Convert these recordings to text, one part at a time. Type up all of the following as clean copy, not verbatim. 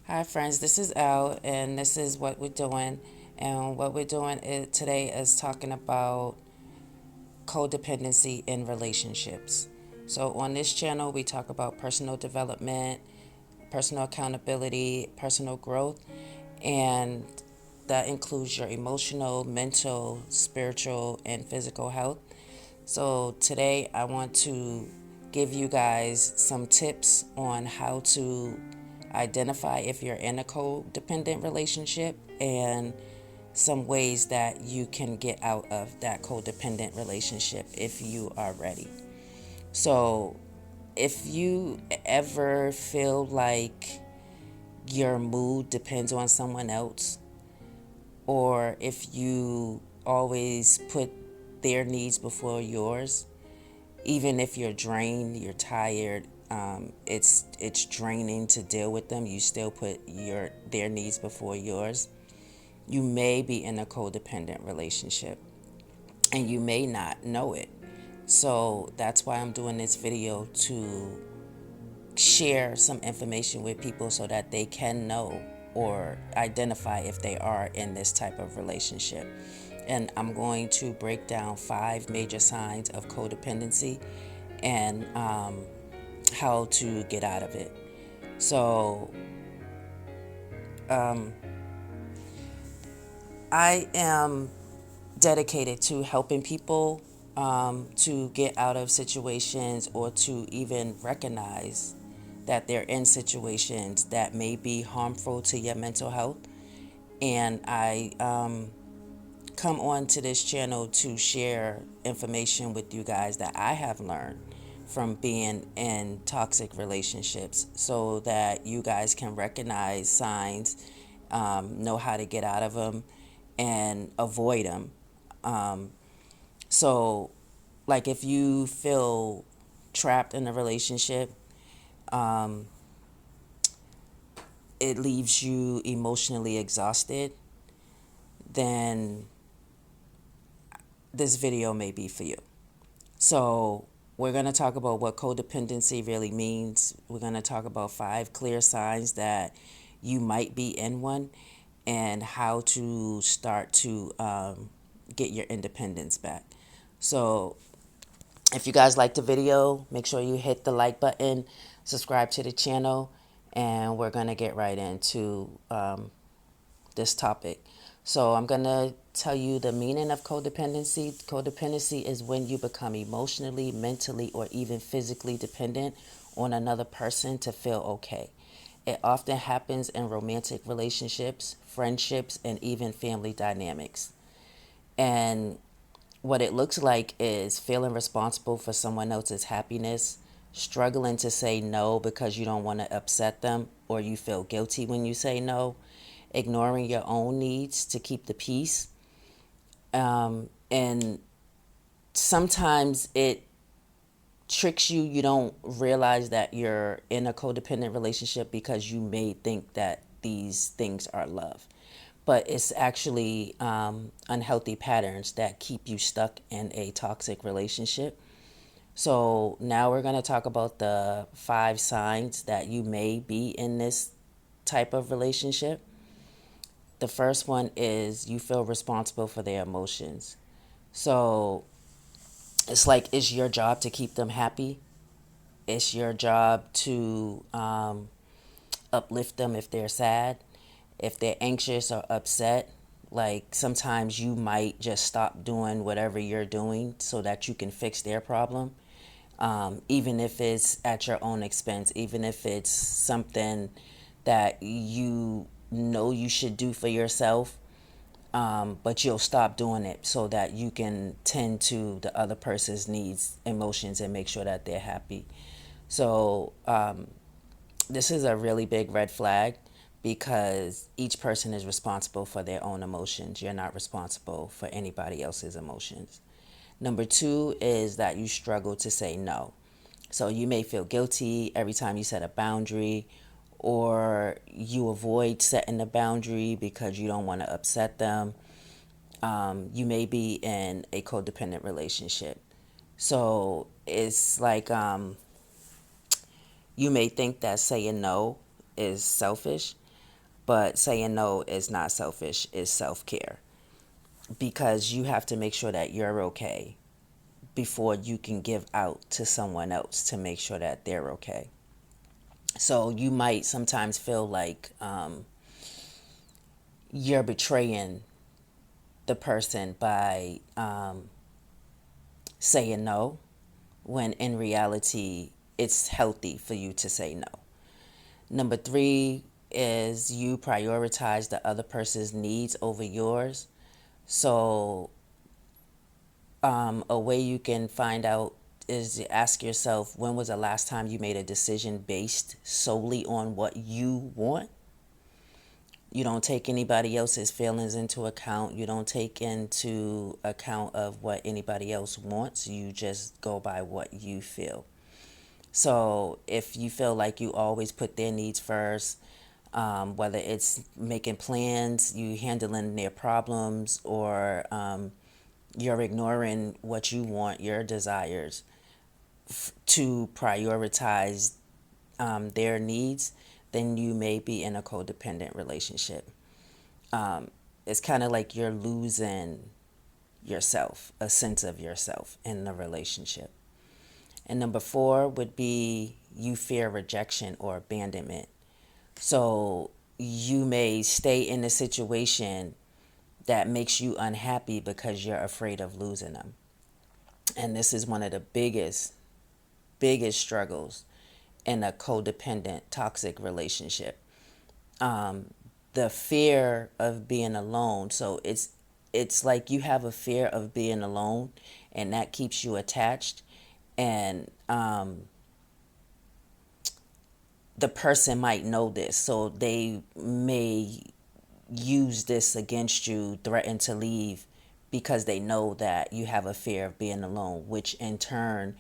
Hi, friends. This is Elle, and this is what we're doing. And what we're doing today is talking about codependency in relationships. So, on this channel, we talk about personal development, personal accountability, personal growth, and that includes your emotional, mental, spiritual, and physical health. So, today, I want to give you guys some tips on how to identify if you're in a codependent relationship and some ways that you can get out of that codependent relationship if you are ready. So, if you ever feel like your mood depends on someone else, or if you always put their needs before yours, even if you're drained, you're tired, it's draining to deal with them. You still put their needs before yours. You may be in a codependent relationship, and you may not know it. So that's why I'm doing this video to share some information with people so that they can know or identify if they are in this type of relationship. And I'm going to break down 5 major signs of codependency and how to get out of it. So, I am dedicated to helping people to get out of situations or to even recognize that they're in situations that may be harmful to your mental health. And I come on to this channel to share information with you guys that I have learned from being in toxic relationships so that you guys can recognize signs, know how to get out of them, and avoid them. So, like if you feel trapped in a relationship, it leaves you emotionally exhausted, then this video may be for you. So, we're going to talk about what codependency really means. We're going to talk about 5 clear signs that you might be in one and how to start to get your independence back. So, if you guys like the video, make sure you hit the like button, subscribe to the channel, and we're going to get right into this topic. So I'm going to tell you the meaning of codependency. Codependency is when you become emotionally, mentally, or even physically dependent on another person to feel okay. It often happens in romantic relationships, friendships, and even family dynamics. And what it looks like is feeling responsible for someone else's happiness, struggling to say no because you don't want to upset them or you feel guilty when you say no, ignoring your own needs to keep the peace. And sometimes it tricks you. You don't realize that you're in a codependent relationship because you may think that these things are love. But it's actually unhealthy patterns that keep you stuck in a toxic relationship. So now we're going to talk about the 5 signs that you may be in this type of relationship. The first one is you feel responsible for their emotions. So it's like it's your job to keep them happy. It's your job to uplift them if they're sad, if they're anxious or upset. Like sometimes you might just stop doing whatever you're doing so that you can fix their problem, even if it's at your own expense, even if it's something that you know you should do for yourself, but you'll stop doing it so that you can tend to the other person's needs, emotions, and make sure that they're happy. So, this is a really big red flag because each person is responsible for their own emotions. You're not responsible for anybody else's emotions. Number 2 is that you struggle to say no. So you may feel guilty every time you set a boundary, or you avoid setting a boundary because you don't want to upset them. You may be in a codependent relationship. So it's like you may think that saying no is selfish, But saying no is not selfish, it's self-care, because you have to make sure that you're okay before you can give out to someone else to make sure that they're okay. So you might sometimes feel like you're betraying the person by saying no, when in reality, it's healthy for you to say no. Number three is you prioritize the other person's needs over yours. So, a way you can find out is to ask yourself, when was the last time you made a decision based solely on what you want? You don't take anybody else's feelings into account. You don't take into account of what anybody else wants. You just go by what you feel. So if you feel like you always put their needs first, whether it's making plans, you handling their problems, or you're ignoring what you want, your desires, to prioritize their needs, then you may be in a codependent relationship. It's kind of like you're losing yourself, a sense of yourself in the relationship. And number four would be you fear rejection or abandonment. So you may stay in a situation that makes you unhappy because you're afraid of losing them. And this is one of the biggest struggles in a codependent, toxic relationship. The fear of being alone. So it's like you have a fear of being alone, and that keeps you attached. And the person might know this, so they may use this against you, threaten to leave, because they know that you have a fear of being alone, which in turn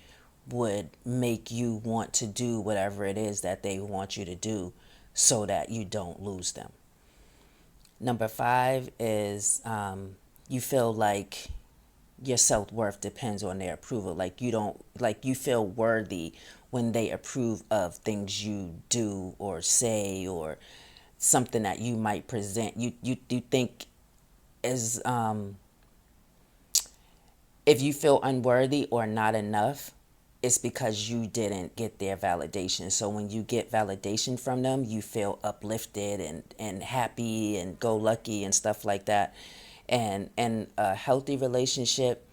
would make you want to do whatever it is that they want you to do so that you don't lose them. Number five is you feel like your self-worth depends on their approval. Like you don't, like you feel worthy when they approve of things you do or say, or something that you might present. You think is if you feel unworthy or not enough, it's because you didn't get their validation. So when you get validation from them, you feel uplifted and happy and go lucky and stuff like that. And a healthy relationship,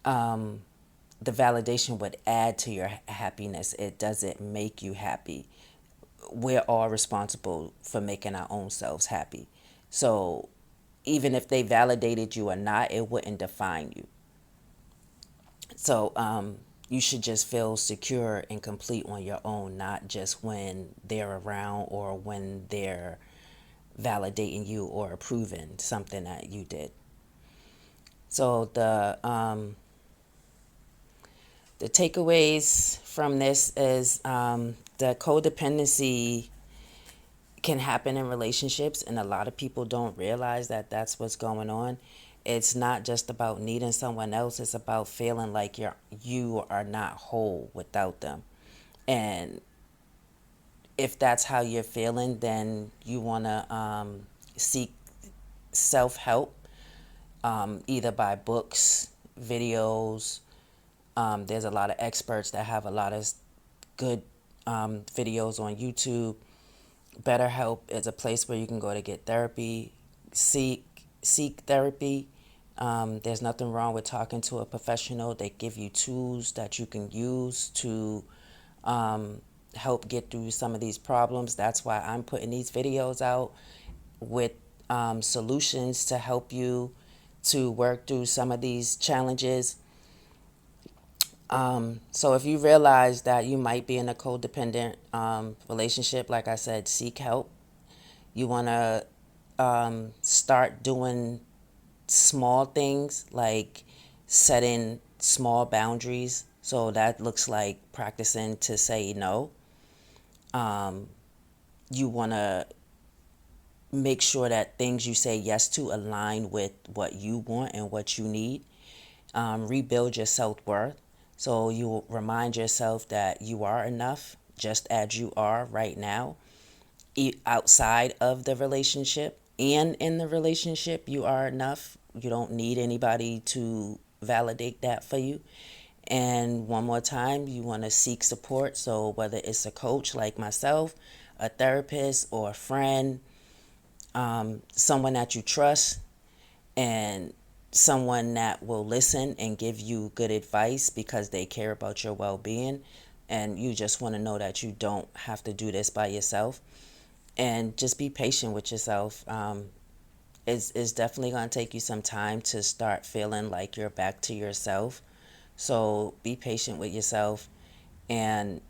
the validation would add to your happiness. It doesn't make you happy. We're all responsible for making our own selves happy. So even if they validated you or not, it wouldn't define you. So you should just feel secure and complete on your own, not just when they're around or when they're validating you or approving something that you did. So the takeaways from this is the codependency can happen in relationships, and a lot of people don't realize that that's what's going on. It's not just about needing someone else, it's about feeling like you are not whole without them. And if that's how you're feeling, then you want to seek self-help, either by books, videos. There's a lot of experts that have a lot of good videos on YouTube. BetterHelp is a place where you can go to get therapy. Seek therapy. There's nothing wrong with talking to a professional. They give you tools that you can use to help get through some of these problems. That's why I'm putting these videos out with solutions to help you to work through some of these challenges. So if you realize that you might be in a codependent relationship, like I said, seek help. You want to start doing small things like setting small boundaries. So that looks like practicing to say no. You want to make sure that things you say yes to align with what you want and what you need. Rebuild your self-worth. So you remind yourself that you are enough just as you are right now. outside of the relationship and in the relationship, you are enough. You don't need anybody to validate that for you. And one more time, you want to seek support. So, whether it's a coach like myself, a therapist, or a friend, someone that you trust, and someone that will listen and give you good advice because they care about your well being, and you just want to know that you don't have to do this by yourself. And just be patient with yourself. It's definitely going to take you some time to start feeling like you're back to yourself. So be patient with yourself. And,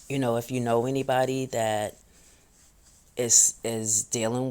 if you know anybody that is dealing